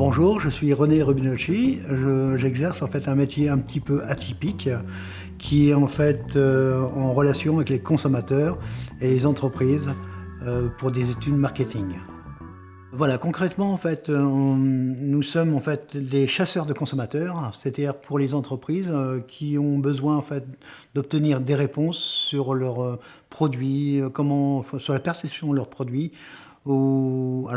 Bonjour, je suis René Rubinocci. J'exerce en fait un métier un petit peu atypique qui est en fait en relation avec les consommateurs et les entreprises pour des études marketing. Voilà, concrètement en fait, nous sommes en fait des chasseurs de consommateurs, c'est-à-dire pour les entreprises qui ont besoin en fait d'obtenir des réponses sur leurs produits, sur la perception de leurs produits. Pour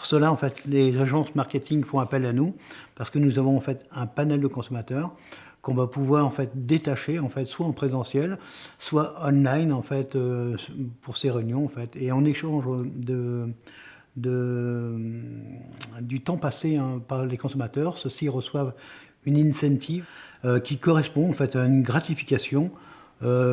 cela, en fait, les agences marketing font appel à nous parce que nous avons en fait un panel de consommateurs qu'on va pouvoir en fait détacher en fait soit en présentiel, soit online en fait pour ces réunions en fait. Et en échange du temps passé par les consommateurs, ceux-ci reçoivent une incentive qui correspond en fait à une gratification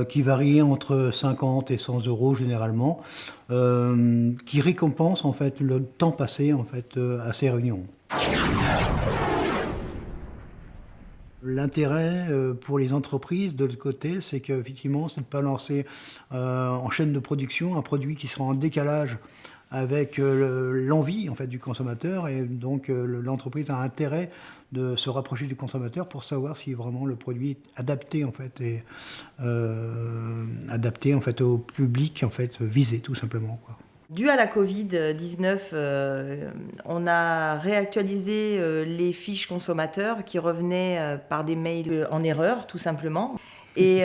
qui varie entre 50 et 100 euros généralement, qui récompense en fait le temps passé en fait à ces réunions. L'intérêt pour les entreprises de l'autre côté, c'est qu'effectivement, c'est de ne pas lancer en chaîne de production un produit qui sera en décalage avec l'envie en fait, du consommateur, et donc l'entreprise a intérêt de se rapprocher du consommateur pour savoir si vraiment le produit est adapté en fait, et adapté en fait, au public en fait, visé tout simplement, quoi. Dû à la Covid-19, on a réactualisé les fiches consommateurs qui revenaient par des mails en erreur, tout simplement. Et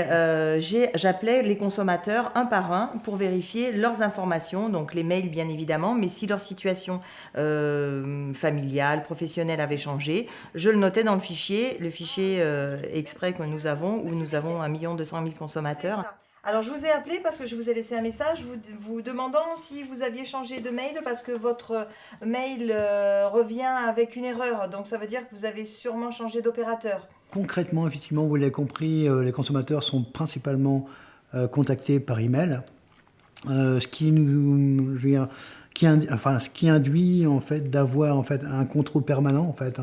j'appelais les consommateurs un par un pour vérifier leurs informations, donc les mails bien évidemment, mais si leur situation familiale, professionnelle avait changé, je le notais dans le fichier exprès que nous avons, où nous avons 1 200 000 consommateurs. Alors je vous ai appelé parce que je vous ai laissé un message vous demandant si vous aviez changé de mail parce que votre mail revient avec une erreur, donc ça veut dire que vous avez sûrement changé d'opérateur. Concrètement, effectivement, vous l'avez compris, les consommateurs sont principalement contactés par email, ce qui induit en fait d'avoir en fait un contrôle permanent en fait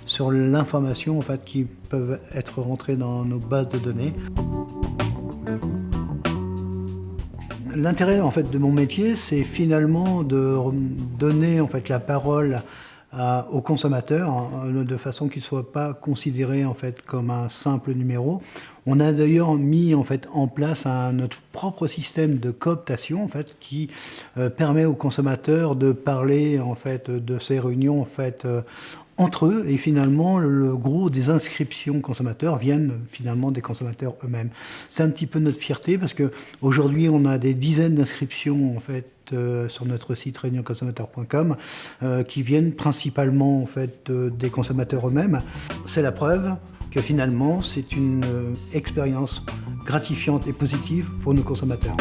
sur l'information en fait qui peuvent être rentrées dans nos bases de données. L'intérêt en fait de mon métier, c'est finalement de donner en fait la parole aux consommateurs de façon qu'ils ne soient pas considérés en fait comme un simple numéro. On a d'ailleurs mis en fait en place notre propre système de cooptation en fait qui permet aux consommateurs de parler en fait de ces réunions en fait entre eux, et finalement le gros des inscriptions consommateurs viennent finalement des consommateurs eux-mêmes. C'est un petit peu notre fierté parce que aujourd'hui on a des dizaines d'inscriptions en fait sur notre site réunionconsommateur.com qui viennent principalement en fait des consommateurs eux-mêmes. C'est la preuve que finalement c'est une expérience gratifiante et positive pour nos consommateurs.